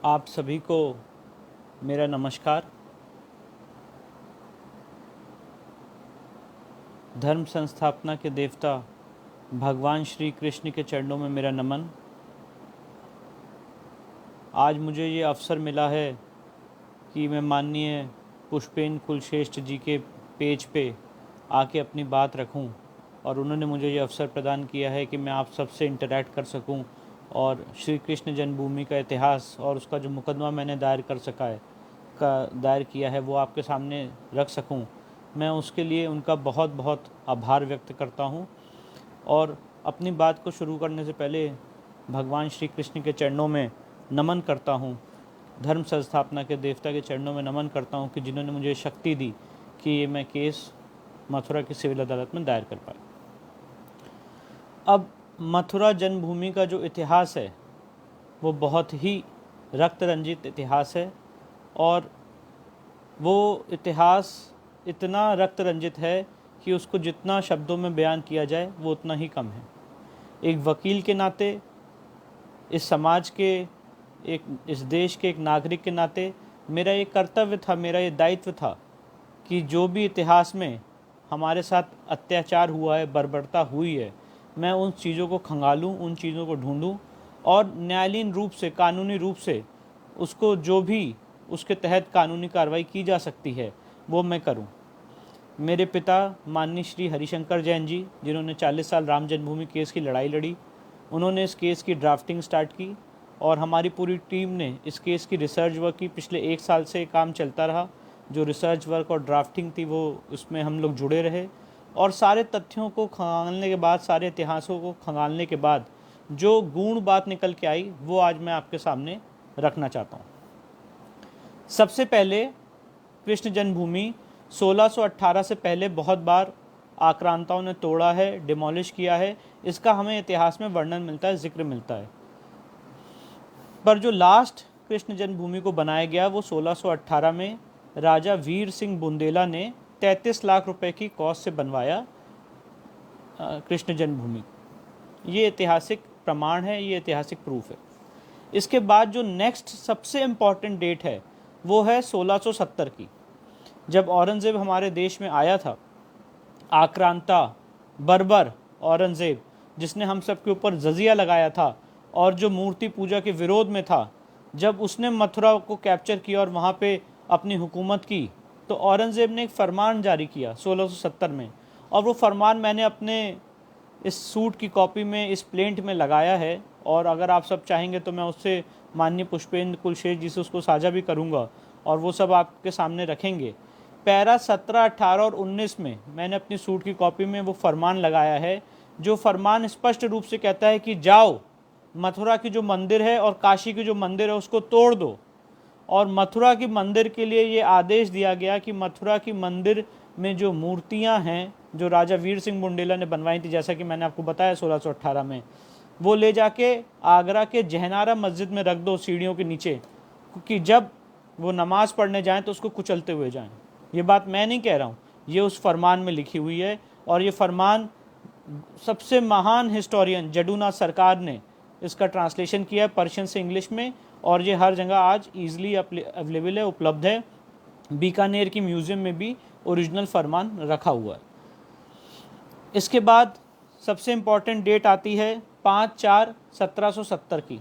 आप सभी को मेरा नमस्कार। धर्म संस्थापना के देवता भगवान श्री कृष्ण के चरणों में मेरा नमन। आज मुझे ये अवसर मिला है कि मैं माननीय पुष्पेन कुलश्रेष्ठ जी के पेज पे आके अपनी बात रखूं और उन्होंने मुझे ये अवसर प्रदान किया है कि मैं आप सबसे इंटरैक्ट कर सकूं और श्री कृष्ण जन्मभूमि का इतिहास और उसका जो मुकदमा मैंने दायर किया है वो आपके सामने रख सकूं। मैं उसके लिए उनका बहुत बहुत आभार व्यक्त करता हूं और अपनी बात को शुरू करने से पहले भगवान श्री कृष्ण के चरणों में नमन करता हूं, धर्म संस्थापना के देवता के चरणों में नमन करता हूं कि जिन्होंने मुझे शक्ति दी कि ये मैं केस मथुरा की सिविल अदालत में दायर कर पाया। अब मथुरा जन्मभूमि का जो इतिहास है वो बहुत ही रक्त रंजित इतिहास है और वो इतिहास इतना रक्त रंजित है कि उसको जितना शब्दों में बयान किया जाए वो उतना ही कम है। एक वकील के नाते, इस समाज के, इस देश के एक नागरिक के नाते मेरा ये कर्तव्य था, मेरा ये दायित्व था कि जो भी इतिहास में हमारे साथ अत्याचार हुआ है, बर्बरता हुई है, मैं उन चीज़ों को खंगालूं, उन चीज़ों को ढूंढूं और न्यायालयीन रूप से, कानूनी रूप से उसको जो भी उसके तहत कानूनी कार्रवाई की जा सकती है वो मैं करूं। मेरे पिता माननीय श्री हरिशंकर जैन जी, जिन्होंने 40 साल राम जन्मभूमि केस की लड़ाई लड़ी, उन्होंने इस केस की ड्राफ्टिंग स्टार्ट की और हमारी पूरी टीम ने इस केस की रिसर्च वर्क की। पिछले 1 साल से काम चलता रहा। जो रिसर्च वर्क और ड्राफ्टिंग थी वो उसमें हम लोग जुड़े रहे और सारे तथ्यों को खंगालने के बाद, सारे इतिहासों को खंगालने के बाद जो गूढ़ बात निकल के आई वो आज मैं आपके सामने रखना चाहता हूँ। सबसे पहले कृष्ण जन्मभूमि 1618 से पहले बहुत बार आक्रांताओं ने तोड़ा है, डिमोलिश किया है। इसका हमें इतिहास में वर्णन मिलता है, जिक्र मिलता है। पर जो लास्ट कृष्ण जन्मभूमि को बनाया गया वो 1618 में राजा वीर सिंह बुंदेला ने 33 लाख रुपए की कॉस्ट से बनवाया कृष्ण जन्मभूमि। ये ऐतिहासिक प्रमाण है, ये ऐतिहासिक प्रूफ है। इसके बाद जो नेक्स्ट सबसे इम्पॉर्टेंट डेट है वो है 1670 की, जब औरंगज़ेब हमारे देश में आया था। आक्रांता, बर्बर औरंगज़ेब, जिसने हम सब के ऊपर जजिया लगाया था और जो मूर्ति पूजा के विरोध में था, जब उसने मथुरा को कैप्चर किया और वहाँ पे अपनी हुकूमत की, तो औरंगज़ेब ने एक फरमान जारी किया 1670 में। और वो फरमान मैंने अपने इस सूट की कॉपी में, इस प्लेंट में लगाया है और अगर आप सब चाहेंगे तो मैं उससे माननीय पुष्पेंद्र कुलश्रेष्ठ जी से उसको साझा भी करूँगा और वो सब आपके सामने रखेंगे। पैरा 17, 18 और 19 में मैंने अपनी सूट की कॉपी में वो फरमान लगाया है, जो फरमान स्पष्ट रूप से कहता है कि जाओ, मथुरा की जो मंदिर है और काशी की जो मंदिर है उसको तोड़ दो। और मथुरा की मंदिर के लिए ये आदेश दिया गया कि मथुरा की मंदिर में जो मूर्तियां हैं जो राजा वीर सिंह बुंदेला ने बनवाई थी, जैसा कि मैंने आपको बताया 1618 में, वो ले जाके आगरा के जहनारा मस्जिद में रख दो, सीढ़ियों के नीचे, क्योंकि जब वो नमाज़ पढ़ने जाएं तो उसको कुचलते हुए जाएं। ये बात मैं नहीं कह रहा हूँ, ये उस फरमान में लिखी हुई है और ये फरमान सबसे महान हिस्टोरियन जडूनाथ सरकार ने इसका ट्रांसलेशन किया है पर्शियन से इंग्लिश में और ये हर जगह आज ईजिली अवेलेबल है, उपलब्ध है। बीकानेर की म्यूज़ियम में भी ओरिजिनल फरमान रखा हुआ है। इसके बाद सबसे इम्पॉर्टेंट डेट आती है 5/4/1770 की।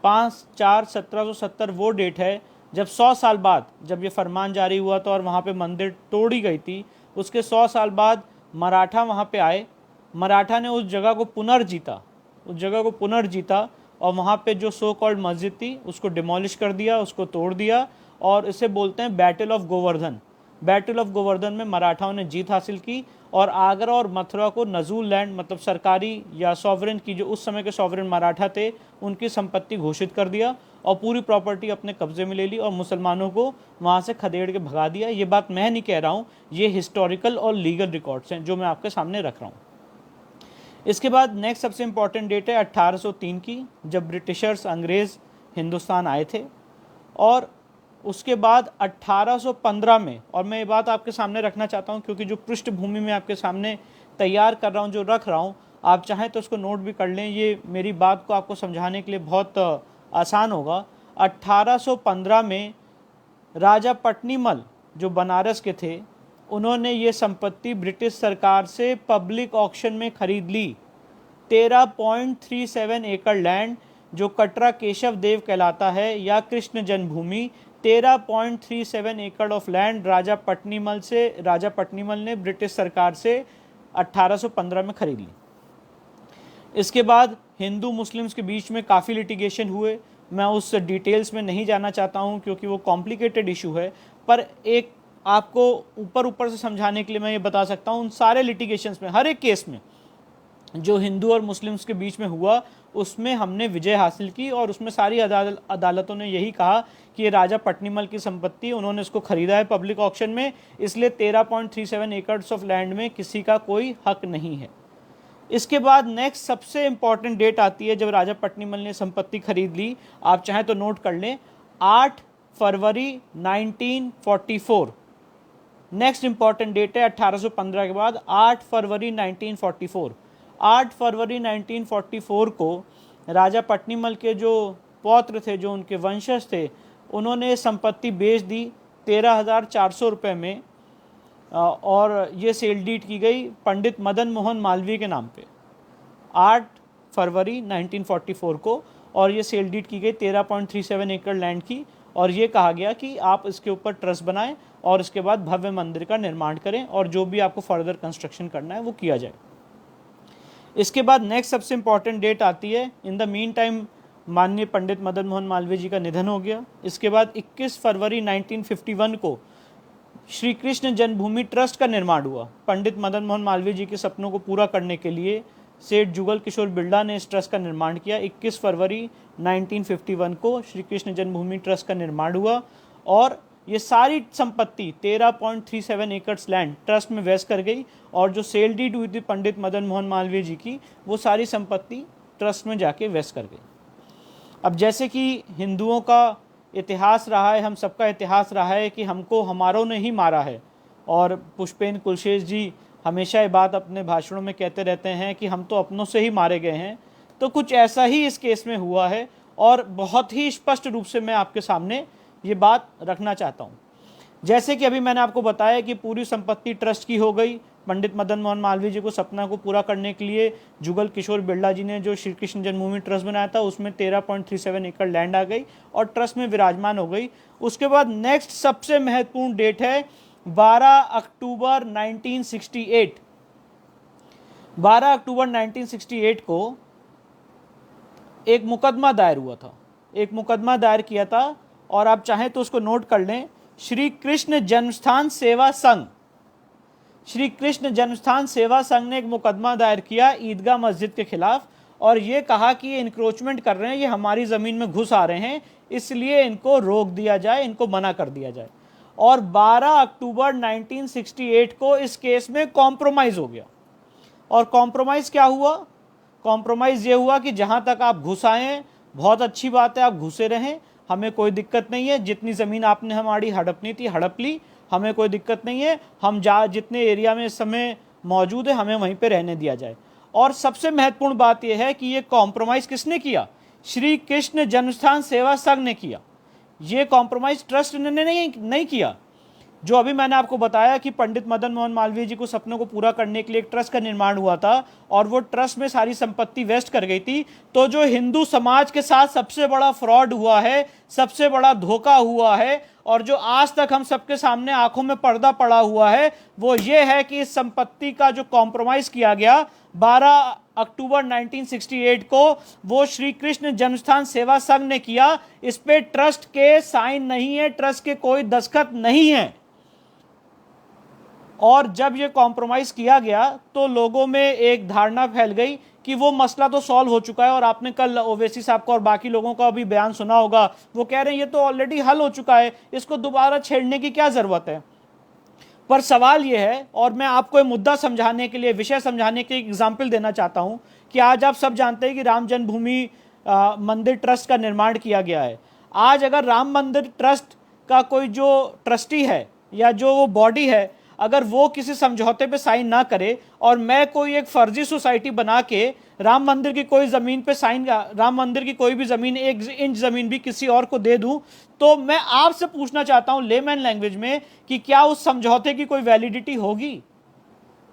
5/4/1770 वो डेट है जब 100 साल बाद, जब ये फरमान जारी हुआ था और वहाँ पे मंदिर तोड़ी गई थी, उसके 100 साल बाद मराठा वहाँ पे आए। मराठा ने उस जगह को पुनर्जीता और वहाँ पे जो सो कॉल्ड मस्जिद थी उसको डिमोलिश कर दिया, उसको तोड़ दिया और इसे बोलते हैं battle of Govardhan. Battle of Govardhan में मराठाओं ने जीत हासिल की और आगरा और मथुरा को नजूल लैंड, मतलब सरकारी या सॉवरेन की, जो उस समय के सॉवरेन मराठा थे, उनकी संपत्ति घोषित कर दिया और पूरी प्रॉपर्टी अपने कब्जे में ले ली और मुसलमानों को वहाँ से खदेड़ के भगा दिया। ये बात मैं नहीं कह रहा हूँ, ये हिस्टोरिकल और लीगल रिकॉर्ड्स हैं जो मैं आपके सामने रख रहा हूँ। इसके बाद नेक्स्ट सबसे इम्पॉर्टेंट डेट है 1803 की, जब ब्रिटिशर्स, अंग्रेज़ हिंदुस्तान आए थे। और उसके बाद 1815 में, और मैं ये बात आपके सामने रखना चाहता हूँ क्योंकि जो पृष्ठभूमि में आपके सामने तैयार कर रहा हूँ, जो रख रहा हूँ, आप चाहें तो उसको नोट भी कर लें, ये मेरी बात को आपको समझाने के लिए बहुत आसान होगा। 1815 में राजा पट्नीमल जो बनारस के थे, उन्होंने ये संपत्ति ब्रिटिश सरकार से पब्लिक ऑक्शन में खरीद ली। 13.37 एकड़ लैंड जो कटरा केशव देव कहलाता है या कृष्ण जन्मभूमि, 13.37 एकड़ ऑफ लैंड राजा पट्नीमल ने ब्रिटिश सरकार से 1815 में खरीद ली। इसके बाद हिंदू मुस्लिम्स के बीच में काफ़ी लिटिगेशन हुए। मैं उस डिटेल्स में नहीं जाना चाहता हूं क्योंकि वो कॉम्प्लिकेटेड इशू है, पर एक आपको ऊपर से समझाने के लिए मैं ये बता सकता हूं, उन सारे लिटिगेशंस में, हर एक केस में जो हिंदू और मुस्लिम्स के बीच में हुआ, उसमें हमने विजय हासिल की और उसमें सारी अदालतों ने यही कहा कि ये राजा पट्नीमल की संपत्ति, उन्होंने इसको खरीदा है पब्लिक ऑक्शन में, इसलिए 13.37 एकड़्स ऑफ लैंड में किसी का कोई हक नहीं है। इसके बाद नेक्स्ट सबसे इंपॉर्टेंट डेट आती है जब राजा पट्नीमल ने संपत्ति खरीद ली। आप चाहें तो नोट कर लें, 8 फरवरी 1944 नेक्स्ट इंपॉर्टेंट डेट है। 1815 के बाद 8 फरवरी 1944। 8 फरवरी 1944 को राजा पट्नीमल के जो पौत्र थे, जो उनके वंशज थे, उन्होंने संपत्ति बेच दी 13,400 रुपये में और ये सेल डीड की गई पंडित मदन मोहन मालवीय के नाम पे 8 फरवरी 1944 को, और ये सेल डीड की गई 13.37 एकड़ लैंड की, और ये कहा गया कि आप इसके ऊपर ट्रस्ट बनाएं और इसके बाद भव्य मंदिर का निर्माण करें और जो भी आपको फर्दर कंस्ट्रक्शन करना है वो किया जाए। इसके बाद नेक्स्ट सबसे इंपॉर्टेंट डेट आती है। इन द मीन टाइम माननीय पंडित मदन मोहन मालवीय जी का निधन हो गया। इसके बाद 21 फरवरी 1951 को श्री कृष्ण जन्मभूमि ट्रस्ट का निर्माण हुआ। पंडित मदन मोहन मालवीय जी के सपनों को पूरा करने के लिए सेठ जुगल किशोर बिरला ने इस ट्रस्ट का निर्माण किया। 21 फरवरी 1951 को श्री कृष्ण जन्मभूमि ट्रस्ट का निर्माण हुआ और ये सारी संपत्ति 13.37 एकड़्स लैंड ट्रस्ट में वेस्ट कर गई, और जो सेल डीड हुई थी पंडित मदन मोहन मालवीय जी की, वो सारी संपत्ति ट्रस्ट में जाके वेस्ट कर गई। अब जैसे कि हिंदुओं का इतिहास रहा है, हम सबका इतिहास रहा है कि हमको हमारों ने ही मारा है, और पुष्पेन कुलशेष जी हमेशा ये बात अपने भाषणों में कहते रहते हैं कि हम तो अपनों से ही मारे गए हैं। तो कुछ ऐसा ही इस केस में हुआ है और बहुत ही स्पष्ट रूप से मैं आपके सामने ये बात रखना चाहता हूँ। जैसे कि अभी मैंने आपको बताया कि पूरी संपत्ति ट्रस्ट की हो गई। पंडित मदन मोहन मालवीय जी को सपना को पूरा करने के लिए जुगल किशोर बिरला जी ने जो श्री कृष्ण जन्मभूमि ट्रस्ट बनाया था, उसमें 13.37 एकड़ लैंड आ गई और ट्रस्ट में विराजमान हो गई। उसके बाद नेक्स्ट सबसे महत्वपूर्ण डेट है 12 अक्टूबर 1968। 12 अक्टूबर 1968 को एक मुकदमा दायर हुआ था, एक मुकदमा दायर किया था, और आप चाहें तो उसको नोट कर लें। श्री कृष्ण जन्मस्थान सेवा संघ, श्री कृष्ण जन्मस्थान सेवा संघ ने एक मुकदमा दायर किया ईदगाह मस्जिद के खिलाफ, और ये कहा कि ये इंक्रोचमेंट कर रहे हैं, ये हमारी ज़मीन में घुस आ रहे हैं, इसलिए इनको रोक दिया जाए, इनको मना कर दिया जाए। और 12 अक्टूबर 1968 को इस केस में कॉम्प्रोमाइज़ हो गया। और कॉम्प्रोमाइज़ क्या हुआ? कॉम्प्रोमाइज़ ये हुआ कि जहाँ तक आप घुस आए हैं बहुत अच्छी बात है, आप घुसे रहें, हमें कोई दिक्कत नहीं है, जितनी ज़मीन आपने हमारी हड़पनी थी हड़प ली, हमें कोई दिक्कत नहीं है, हम जितने एरिया में इस समय मौजूद है हमें वहीं पे रहने दिया जाए। और सबसे महत्वपूर्ण बात यह है कि ये कॉम्प्रोमाइज़ किसने किया? श्री कृष्ण जन्मस्थान सेवा संघ ने किया। ये कॉम्प्रोमाइज़ ट्रस्ट ने नहीं किया। जो अभी मैंने आपको बताया कि पंडित मदन मोहन मालवीय जी को सपनों को पूरा करने के लिए एक ट्रस्ट का निर्माण हुआ था और वो ट्रस्ट में सारी संपत्ति वेस्ट कर गई थी। तो जो हिंदू समाज के साथ सबसे बड़ा फ्रॉड हुआ है, सबसे बड़ा धोखा हुआ है, और जो आज तक हम सबके सामने आंखों में पर्दा पड़ा हुआ है, वो ये है कि इस संपत्ति का जो कॉम्प्रोमाइज़ किया गया 12 अक्टूबर 1968 को, वो श्री कृष्ण जन्मस्थान सेवा संघ ने किया। इस पे ट्रस्ट के साइन नहीं है, ट्रस्ट के कोई दस्तखत नहीं है। और जब ये कॉम्प्रोमाइज़ किया गया तो लोगों में एक धारणा फैल गई कि वो मसला तो सॉल्व हो चुका है, और आपने कल ओवैसी साहब का और बाकी लोगों का भी बयान सुना होगा, वो कह रहे हैं ये तो ऑलरेडी हल हो चुका है, इसको दोबारा छेड़ने की क्या ज़रूरत है। पर सवाल ये है, और मैं आपको ये मुद्दा समझाने के लिए, विषय समझाने के एक एग्जाम्पल देना चाहता हूँ कि आज आप सब जानते हैं कि राम जन्मभूमि मंदिर ट्रस्ट का निर्माण किया गया है। आज अगर राम मंदिर ट्रस्ट का कोई जो ट्रस्टी है या जो वो बॉडी है, अगर वो किसी समझौते पे साइन ना करे और मैं कोई एक फर्जी सोसाइटी बना के राम मंदिर की कोई ज़मीन पे साइन, राम मंदिर की कोई भी ज़मीन 1 इंच ज़मीन भी किसी और को दे दूं, तो मैं आपसे पूछना चाहता हूं लेमैन लैंग्वेज में कि क्या उस समझौते की कोई वैलिडिटी होगी?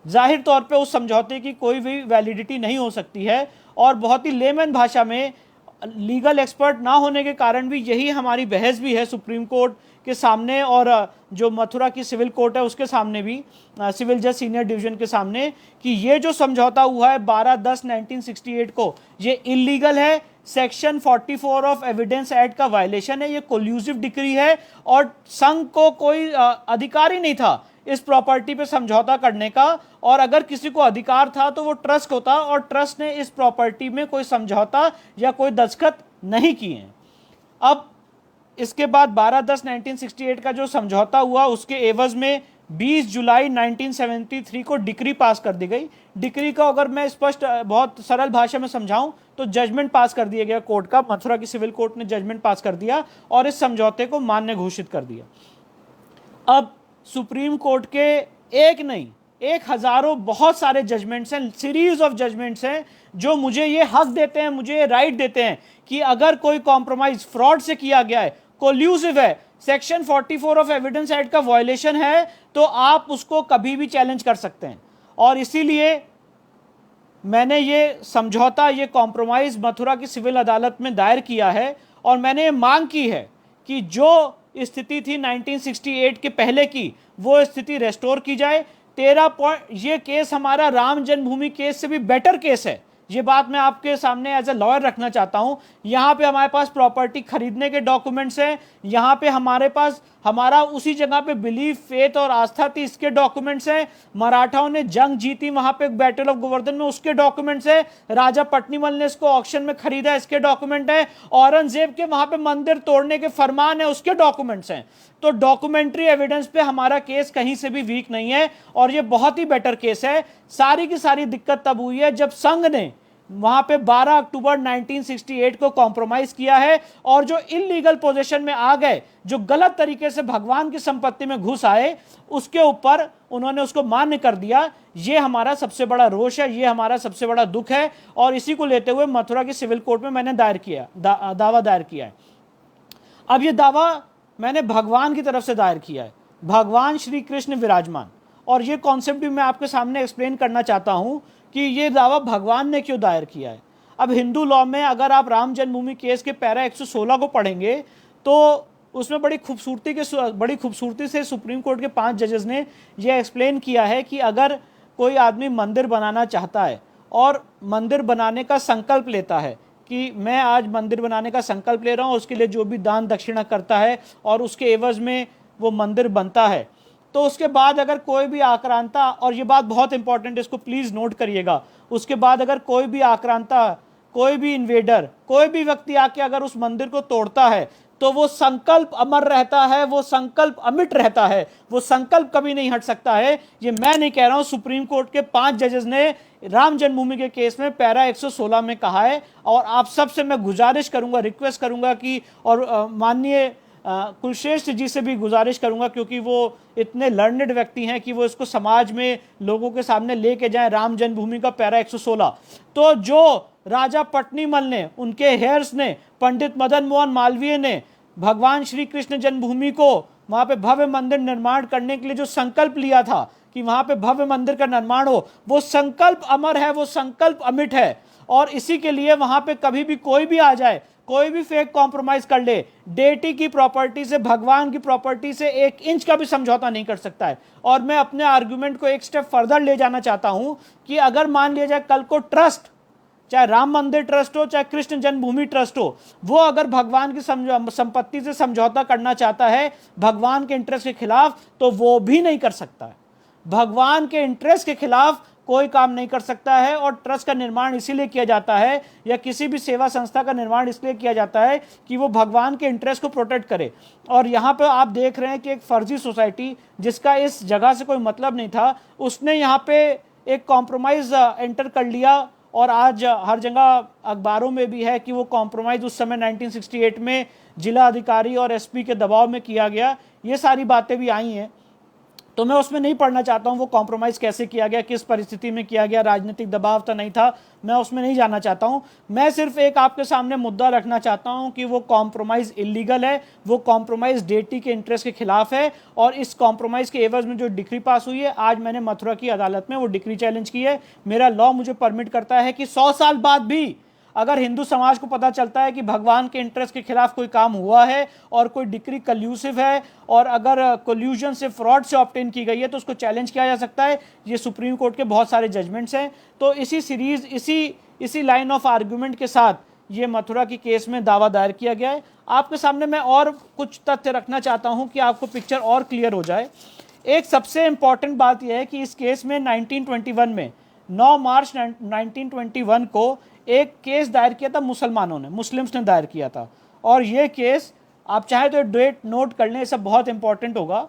जाहिर तौर पे उस समझौते की कोई भी वैलिडिटी नहीं हो सकती है। और बहुत ही लेमैन भाषा में, लीगल एक्सपर्ट ना होने के कारण भी यही हमारी बहस भी है सुप्रीम कोर्ट के सामने, और जो मथुरा की सिविल कोर्ट है उसके सामने भी, सिविल जज सीनियर डिवीजन के सामने, कि ये जो समझौता हुआ है 12/10/1968 को, ये इलीगल है, सेक्शन 44 ऑफ एविडेंस एक्ट का वायलेशन है, ये कोल्यूसिव डिक्री है, और संघ को कोई अधिकार ही नहीं था इस प्रॉपर्टी पे समझौता करने का। और अगर किसी को अधिकार था तो वो ट्रस्ट होता, और ट्रस्ट ने इस प्रॉपर्टी में कोई समझौता या कोई दस्तखत नहीं किए हैं। अब इसके बाद 12/10/1968 का जो समझौता हुआ, उसके एवज में 20 जुलाई 1973 को डिक्री पास कर दी गई। डिक्री का अगर मैं स्पष्ट बहुत सरल भाषा में समझाऊं तो जजमेंट पास कर दिया गया कोर्ट का, मथुरा की सिविल कोर्ट ने जजमेंट पास कर दिया और इस समझौते को मान्य घोषित कर दिया। अब सुप्रीम कोर्ट के एक नहीं, एक हजारों बहुत सारे जजमेंट्स हैं, सीरीज ऑफ जजमेंट्स हैं, जो मुझे ये हक देते हैं, मुझे ये राइट देते हैं कि अगर कोई कॉम्प्रोमाइज फ्रॉड से किया गया है, कोल्यूसिव है, सेक्शन 44 ऑफ एविडेंस एक्ट का वायलेशन है, तो आप उसको कभी भी चैलेंज कर सकते हैं। और इसीलिए मैंने ये समझौता, ये कॉम्प्रोमाइज मथुरा की सिविल अदालत में दायर किया है, और मैंने ये मांग की है कि जो स्थिति थी 1968 के पहले की, वो स्थिति रेस्टोर की जाए। 13 पॉइंट, ये केस हमारा राम जन्मभूमि केस से भी बेटर केस है। ये बात मैं आपके सामने एज ए लॉयर रखना चाहता हूं। यहाँ पे हमारे पास प्रॉपर्टी खरीदने के डॉक्यूमेंट्स हैं, यहाँ पे हमारे पास हमारा उसी जगह पे बिलीफ, फेथ और आस्था थी, इसके डॉक्यूमेंट्स हैं। मराठाओं ने जंग जीती वहां पे बैटल ऑफ गोवर्धन में, उसके डॉक्यूमेंट्स हैं। राजा पट्नीमल ने इसको ऑक्शन में खरीदा, इसके डॉक्यूमेंट है। औरंगजेब के वहां पे मंदिर तोड़ने के फरमान है, उसके डॉक्यूमेंट्स हैं। तो डॉक्यूमेंट्री एविडेंस पे हमारा केस कहीं से भी वीक नहीं है, और ये बहुत ही बेटर केस है। सारी की सारी दिक्कत तब हुई है जब संघ ने वहां पे 12 अक्टूबर 1968 को कॉम्प्रोमाइज किया है, और जो इलीगल पोजीशन में आ गए, जो गलत तरीके से भगवान की संपत्ति में घुस आए, उसके ऊपर उन्होंने उसको मान्य कर दिया। ये हमारा सबसे बड़ा रोष है, ये हमारा सबसे बड़ा दुख है, और इसी को लेते हुए मथुरा की सिविल कोर्ट में मैंने दावा दायर किया है। अब ये दावा मैंने भगवान की तरफ से दायर किया है, भगवान श्री कृष्ण विराजमान, और ये कॉन्सेप्ट भी मैं आपके सामने एक्सप्लेन करना चाहता हूं कि ये दावा भगवान ने क्यों दायर किया है। अब हिंदू लॉ में अगर आप राम जन्मभूमि केस के पैरा 116 को पढ़ेंगे तो उसमें बड़ी खूबसूरती से सुप्रीम कोर्ट के 5 जजेस ने यह एक्सप्लेन किया है कि अगर कोई आदमी मंदिर बनाना चाहता है और मंदिर बनाने का संकल्प लेता है कि मैं आज मंदिर बनाने का संकल्प ले रहा हूँ, उसके लिए जो भी दान दक्षिणा करता है और उसके एवज में वो मंदिर बनता है, तो उसके बाद अगर कोई भी आक्रांता, और ये बात बहुत इंपॉर्टेंट है, इसको प्लीज नोट करिएगा, उसके बाद अगर कोई भी आक्रांता, कोई भी इन्वेडर, कोई भी व्यक्ति आके अगर उस मंदिर को तोड़ता है, तो वो संकल्प अमर रहता है, वो संकल्प अमिट रहता है, वो संकल्प कभी नहीं हट सकता है। ये मैं नहीं कह रहा हूं, सुप्रीम कोर्ट के 5 जजेस ने राम जन्मभूमि के केस में पैरा 116 में कहा है। और आप सबसे मैं गुजारिश करूंगा, रिक्वेस्ट करूंगा कि, और माननीय कुलश्रेष्ठ जी से भी गुजारिश करूंगा, क्योंकि वो इतने लर्नेड व्यक्ति हैं कि वो इसको समाज में लोगों के सामने लेके जाएं, राम जन्मभूमि का पैरा 116। तो जो राजा पट्नीमल ने, उनके हेयर्स ने, पंडित मदन मोहन मालवीय ने भगवान श्री कृष्ण जन्मभूमि को वहां पे भव्य मंदिर निर्माण करने के लिए जो संकल्प लिया था कि वहां पे भव्य मंदिर का निर्माण हो, वो संकल्प अमर है, वो संकल्प अमिट है। और इसी के लिए वहां पे कभी भी कोई भी आ जाए, कोई भी फेक कॉम्प्रोमाइज कर ले, डेटी की प्रॉपर्टी से, भगवान की प्रॉपर्टी से 1 इंच का भी समझौता नहीं कर सकता है। और मैं अपने आर्गुमेंट को एक स्टेप फर्दर ले जाना चाहता हूं कि अगर मान लिया जाए कल को ट्रस्ट, चाहे राम मंदिर ट्रस्ट हो, चाहे कृष्ण जन्मभूमि ट्रस्ट हो, वो अगर भगवान की संपत्ति से समझौता करना चाहता है भगवान के इंटरेस्ट के खिलाफ, तो वो भी नहीं कर सकता है। भगवान के इंटरेस्ट के खिलाफ कोई काम नहीं कर सकता है। और ट्रस्ट का निर्माण इसीलिए किया जाता है, या किसी भी सेवा संस्था का निर्माण इसलिए किया जाता है कि वो भगवान के इंटरेस्ट को प्रोटेक्ट करे। और यहाँ पे आप देख रहे हैं कि एक फर्जी सोसाइटी, जिसका इस जगह से कोई मतलब नहीं था, उसने यहाँ पे एक कॉम्प्रोमाइज एंटर कर लिया। और आज हर जगह अखबारों में भी है कि वो कॉम्प्रोमाइज उस समय 1968 में जिला अधिकारी और एसपी के दबाव में किया गया। ये सारी बातें भी आई हैं। तो मैं उसमें नहीं पढ़ना चाहता हूँ वो कॉम्प्रोमाइज़ कैसे किया गया, किस परिस्थिति में किया गया, राजनीतिक दबाव तो नहीं था, मैं उसमें नहीं जाना चाहता हूँ। मैं सिर्फ एक आपके सामने मुद्दा रखना चाहता हूँ कि वो कॉम्प्रोमाइज़ इलीगल है, वो कॉम्प्रोमाइज़ डेटी के इंटरेस्ट के खिलाफ है, और इस कॉम्प्रोमाइज़ के एवज में जो डिक्री पास हुई है, आज मैंने मथुरा की अदालत में वो डिक्री चैलेंज की है। मेरा लॉ मुझे परमिट करता है कि 100 साल बाद भी अगर हिंदू समाज को पता चलता है कि भगवान के इंटरेस्ट के खिलाफ कोई काम हुआ है और कोई डिक्री कल्यूसिव है, और अगर कोल्यूजन से, फ्रॉड से ऑब्टेन की गई है, तो उसको चैलेंज किया जा सकता है। ये सुप्रीम कोर्ट के बहुत सारे जजमेंट्स हैं। तो इसी सीरीज, इसी लाइन ऑफ आर्ग्यूमेंट के साथ ये मथुरा की केस में दावा दायर किया गया है। आपके सामने मैं और कुछ तथ्य रखना चाहता हूं कि आपको पिक्चर और क्लियर हो जाए। एक सबसे इंपॉर्टेंट बात यह है कि इस केस में 1921 में 9 मार्च 1921 को एक केस दायर किया था मुसलमानों ने, मुस्लिम्स ने दायर किया था। और ये केस, आप चाहे तो डेट नोट कर लें, ये सब बहुत इंपॉर्टेंट होगा।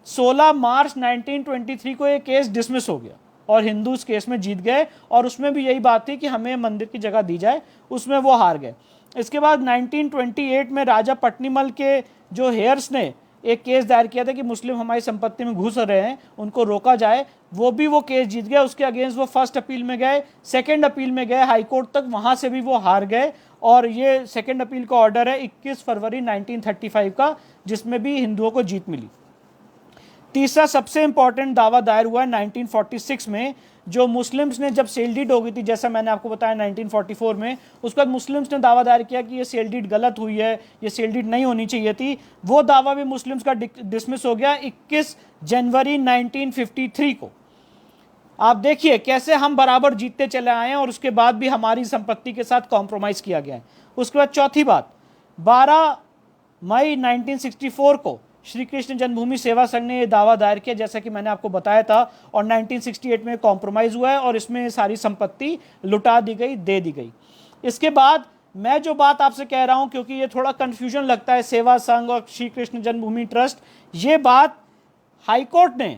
16 मार्च 1923 को ये केस डिसमिस हो गया और हिंदू इस केस में जीत गए, और उसमें भी यही बात थी कि हमें मंदिर की जगह दी जाए, उसमें वो हार गए। इसके बाद 1928 में राजा पट्नीमल के जो हेयर्स ने एक केस दायर किया था कि मुस्लिम हमारी संपत्ति में घुस रहे हैं, उनको रोका जाए, वो भी वो केस जीत गए। उसके अगेंस्ट वो फर्स्ट अपील में गए, सेकंड अपील में गए हाई कोर्ट तक, वहां से भी वो हार गए। और ये सेकंड अपील का ऑर्डर है 21 फरवरी 1935 का, जिसमें भी हिंदुओं को जीत मिली। तीसरा सबसे इंपॉर्टेंट दावा दायर हुआ है 1946 में, जो मुस्लिम्स ने जब सेल डीड हो गई थी, जैसा मैंने आपको बताया 1944 में, उसके बाद मुस्लिम्स ने दावा दायर किया कि ये सेल डीड गलत हुई है, ये सेल डीड नहीं होनी चाहिए थी। वो दावा भी मुस्लिम्स का डिसमिस हो गया 21 जनवरी 1953 को। आप देखिए कैसे हम बराबर जीतते चले आए हैं, और उसके बाद भी हमारी संपत्ति के साथ कॉम्प्रोमाइज किया गया है। उसके बाद चौथी बात, 12 मई 1964 को श्री कृष्ण जन्मभूमि सेवा संघ ने यह दावा दायर किया, जैसा कि मैंने आपको बताया था, और 1968 में कॉम्प्रोमाइज हुआ है और इसमें सारी संपत्ति लुटा दी गई, दे दी गई। इसके बाद मैं जो बात आपसे कह रहा हूं, क्योंकि ये थोड़ा कंफ्यूजन लगता है सेवा संघ और श्री कृष्ण जन्मभूमि ट्रस्ट, ये बात हाईकोर्ट ने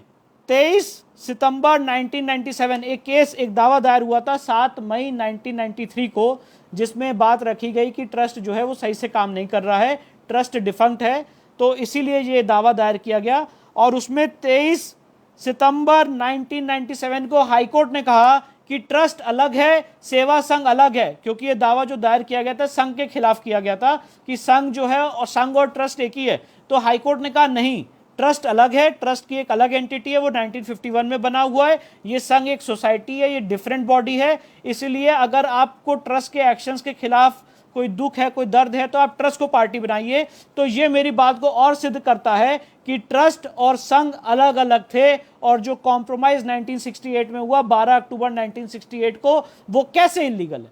23 सितंबर 1997 एक दावा दायर हुआ था 7 मई 1993 को, जिसमें बात रखी गई कि ट्रस्ट जो है वो सही से काम नहीं कर रहा है, ट्रस्ट डिफंक्ट है। तो इसीलिए ये दावा दायर किया गया, और उसमें 23 सितंबर 1997 को हाईकोर्ट ने कहा कि ट्रस्ट अलग है, सेवा संघ अलग है, क्योंकि ये दावा जो दायर किया गया था संघ के खिलाफ किया गया था कि संघ जो है और संघ और ट्रस्ट एक ही है। तो हाईकोर्ट ने कहा नहीं, ट्रस्ट अलग है, ट्रस्ट की एक अलग एंटिटी है, वो 1951 में बना हुआ है, ये संघ एक सोसाइटी है, ये डिफरेंट बॉडी है। इसलिए अगर आपको ट्रस्ट के एक्शंस के खिलाफ कोई दुख है, कोई दर्द है, तो आप ट्रस्ट को पार्टी बनाइए। तो ये मेरी बात को और सिद्ध करता है कि ट्रस्ट और संघ अलग अलग थे, और जो कॉम्प्रोमाइज 1968 में हुआ 12 अक्टूबर 1968 को, वो कैसे इलीगल है।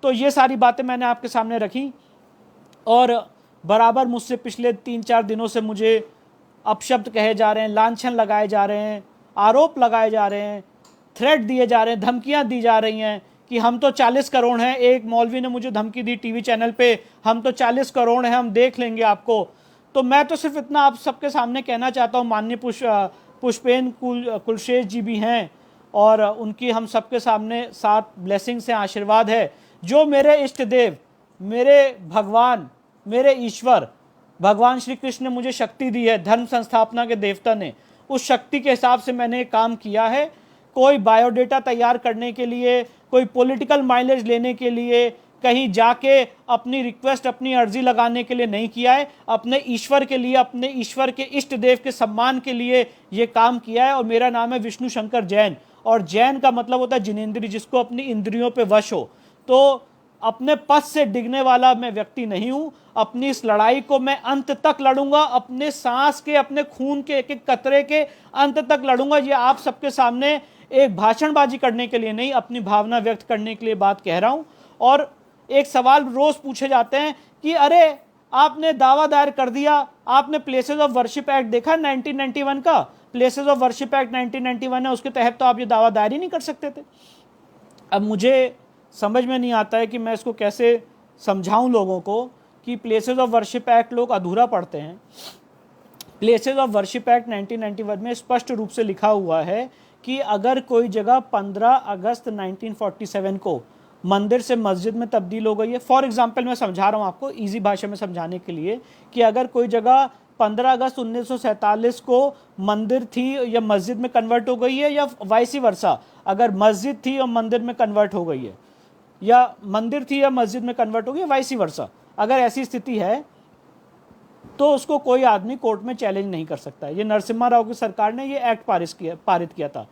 तो ये सारी बातें मैंने आपके सामने रखी, और बराबर मुझसे पिछले 3-4 दिनों से मुझे अपशब्द कहे जा रहे हैं, लांछन लगाए जा रहे हैं, आरोप लगाए जा रहे हैं, थ्रेट दिए जा रहे हैं, धमकियां दी जा रही हैं कि हम तो 40 करोड़ हैं। एक मौलवी ने मुझे धमकी दी टीवी चैनल पे, हम तो 40 करोड़ हैं, हम देख लेंगे आपको। तो मैं तो सिर्फ इतना आप सबके सामने कहना चाहता हूँ, माननीय पुष्पेन कुलशेष जी भी हैं, और उनकी हम सबके सामने साथ ब्लेसिंग से आशीर्वाद है। जो मेरे इष्ट देव, मेरे भगवान, मेरे ईश्वर भगवान श्री कृष्ण ने मुझे शक्ति दी है, धर्म संस्थापना के देवता ने, उस शक्ति के हिसाब से मैंने काम किया है। कोई बायोडेटा तैयार करने के लिए, कोई पॉलिटिकल माइलेज लेने के लिए, कहीं जाके अपनी रिक्वेस्ट, अपनी अर्जी लगाने के लिए नहीं किया है। अपने ईश्वर के लिए, अपने ईश्वर के इष्ट देव के सम्मान के लिए ये काम किया है। और मेरा नाम है विष्णु शंकर जैन, और जैन का मतलब होता है जिनेंद्रिय, जिसको अपनी इंद्रियों पे वश हो। तो अपने पद से डिगने वाला मैं व्यक्ति नहीं हूं। अपनी इस लड़ाई को मैं अंत तक लड़ूंगा, अपने सांस के, अपने खून के एक एक कतरे के अंत तक लड़ूंगा। ये आप सबके सामने एक भाषणबाजी करने के लिए नहीं, अपनी भावना व्यक्त करने के लिए बात कह रहा हूं। और एक सवाल रोज पूछे जाते हैं कि अरे आपने दावा दायर कर दिया, आपने प्लेसेस ऑफ वर्शिप एक्ट देखा 1991 का, प्लेसेस ऑफ वर्शिप एक्ट 1991 है, उसके तहत तो आप ये दावा दायर ही नहीं कर सकते थे। अब मुझे समझ में नहीं आता है कि मैं इसको कैसे समझाऊं लोगों को कि प्लेसेस ऑफ वर्शिप एक्ट लोग अधूरा पढ़ते हैं। प्लेसेस ऑफ वर्शिप एक्ट 1991 में स्पष्ट रूप से लिखा हुआ है कि अगर कोई जगह 15 अगस्त 1947 को मंदिर से मस्जिद में तब्दील हो गई है, फॉर एग्जाम्पल मैं समझा रहा हूँ आपको इजी भाषा में समझाने के लिए, कि अगर कोई जगह 15 अगस्त 1947 को मंदिर थी या मस्जिद में कन्वर्ट हो गई है, या वाइसी वर्सा, अगर मस्जिद थी और मंदिर में कन्वर्ट हो गई है, या मंदिर थी या मस्जिद में कन्वर्ट हो गई, वाइसी वर्सा, अगर ऐसी स्थिति है तो उसको कोई आदमी कोर्ट में चैलेंज नहीं कर सकता है। ये नरसिम्हा राव की सरकार ने ये एक्ट पारित किया था।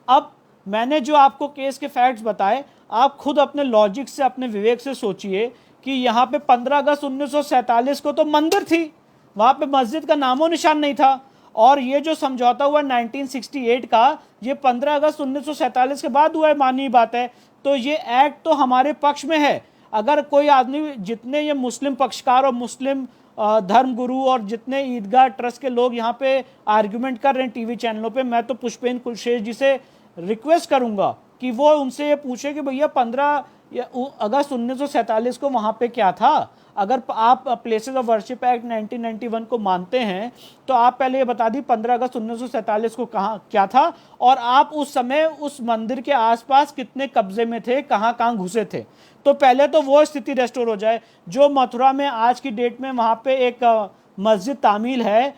अब मैंने जो आपको केस के फैक्ट्स बताए, आप खुद अपने लॉजिक से, अपने विवेक से सोचिए कि यहाँ पे 15 अगस्त 1947 को तो मंदिर थी, वहाँ पे मस्जिद का नामो निशान नहीं था, और ये जो समझौता हुआ 1968 का, ये 15 अगस्त 1947 के बाद हुआ है, माननीय बात है। तो ये एक्ट तो हमारे पक्ष में है। अगर कोई आदमी, जितने ये मुस्लिम पक्षकार और मुस्लिम धर्म गुरु और जितने ईदगाह ट्रस्ट के लोग यहाँ पे आर्ग्यूमेंट कर रहे हैं टीवी चैनलों पे, मैं तो पुष्पेंद्र कुलशेख जी से रिक्वेस्ट करूंगा कि वो उनसे ये पूछे कि भैया 15 अगस्त 1947 को वहाँ पे क्या था। अगर आप प्लेसेस ऑफ वर्शिप एक्ट 1991 को मानते हैं तो आप पहले ये बता दी 15 अगस्त 1947 को कहाँ क्या था, और आप उस समय उस मंदिर के आसपास कितने कब्जे में थे, कहाँ कहाँ घुसे थे। तो पहले तो वो स्थिति रेस्टोर हो जाए। जो मथुरा में आज की डेट में वहाँ पे एक मस्जिद तामील है,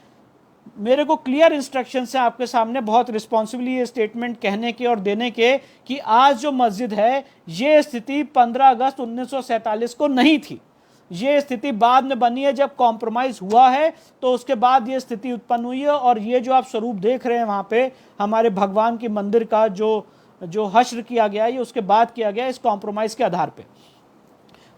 मेरे को क्लियर इंस्ट्रक्शंस हैं आपके सामने, बहुत रिस्पॉन्सिबली ये स्टेटमेंट कहने के और देने के कि आज जो मस्जिद है, ये स्थिति 15 अगस्त 1947 को नहीं थी। ये स्थिति बाद में बनी है, जब कॉम्प्रोमाइज हुआ है तो उसके बाद ये स्थिति उत्पन्न हुई है। और ये जो आप स्वरूप देख रहे हैं वहाँ पे हमारे भगवान के मंदिर का जो हश्र किया गया है, ये उसके बाद किया गया है इस कॉम्प्रोमाइज के आधार पे।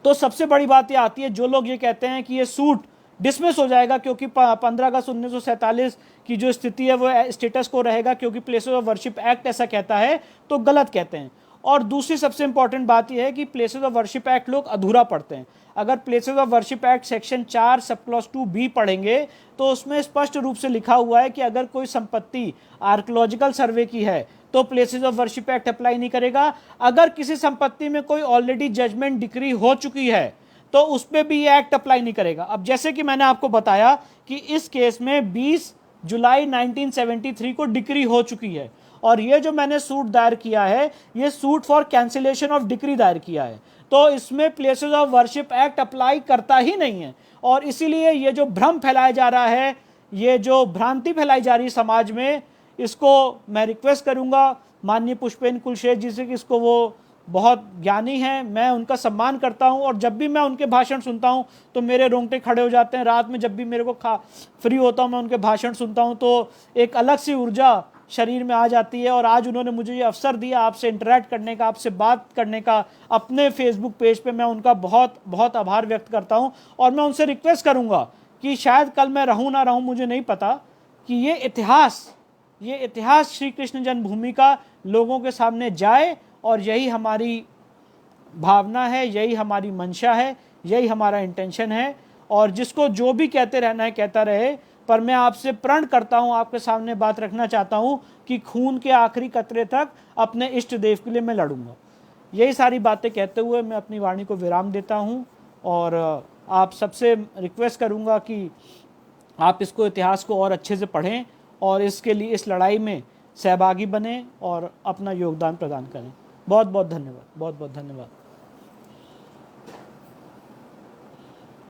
तो सबसे बड़ी बात ये आती है, जो लोग ये कहते हैं कि ये सूट डिसमिस हो जाएगा क्योंकि 15 अगस्त 1947 की जो स्थिति है वो स्टेटस को रहेगा क्योंकि प्लेसेस ऑफ वर्शिप एक्ट ऐसा कहता है, तो गलत कहते हैं। और दूसरी सबसे इंपॉर्टेंट बात यह है कि प्लेसेस ऑफ वर्शिप एक्ट लोग अधूरा पढ़ते हैं। अगर places of worship act section 4 sub clause 2B पढ़ेंगे तो उसमें स्पष्ट रूप से लिखा हुआ है कि अगर कोई संपत्ति आर्कियोलॉजिकल सर्वे की है तो places of worship act apply नहीं करेगा। अगर किसी संपत्ति में कोई ऑलरेडी जजमेंट डिक्री हो चुकी है तो उस पर भी ये एक्ट अप्लाई नहीं करेगा। अब जैसे कि मैंने आपको बताया कि इस केस में 20 जुलाई 1973 को डिक्री हो चुकी है, और ये जो मैंने सूट दायर किया है, ये suit for cancellation of decree दायर किया है, तो इसमें places of worship act apply करता ही नहीं है। और इसीलिए ये जो भ्रम फैलाया जा रहा है, ये जो भ्रांति फैलाई जा रही है समाज में, इसको मैं रिक्वेस्ट करूंगा माननीय पुष्पेंद्र कुलशेख जी से कि इसको, वो बहुत ज्ञानी हैं, मैं उनका सम्मान करता हूं, और जब भी मैं उनके भाषण सुनता हूं तो मेरे रोंगटे खड़े हो जाते हैं। रात में जब भी मेरे को फ्री होता हूं, मैं उनके भाषण सुनता हूं तो एक अलग सी ऊर्जा शरीर में आ जाती है। और आज उन्होंने मुझे ये अवसर दिया आपसे इंटरेक्ट करने का, आपसे बात करने का अपने फेसबुक पेज पे, मैं उनका बहुत बहुत आभार व्यक्त करता हूं। और मैं उनसे रिक्वेस्ट करूंगा कि शायद कल मैं रहूं ना रहूं, मुझे नहीं पता, कि ये इतिहास श्री कृष्ण जन्मभूमि का लोगों के सामने जाए, और यही हमारी भावना है, यही हमारी मंशा है, यही हमारा इंटेंशन है। और जिसको जो भी कहते रहना है कहता रहे, पर मैं आपसे प्रण करता हूं, आपके सामने बात रखना चाहता हूं कि खून के आखिरी कतरे तक अपने इष्ट देव के लिए मैं लड़ूंगा। यही सारी बातें कहते हुए मैं अपनी वाणी को विराम देता हूं, और आप सबसे रिक्वेस्ट करूंगा कि आप इसको, इतिहास को और अच्छे से पढ़ें और इसके लिए, इस लड़ाई में सहभागी बने और अपना योगदान प्रदान करें। बहुत बहुत धन्यवाद, बहुत बहुत धन्यवाद।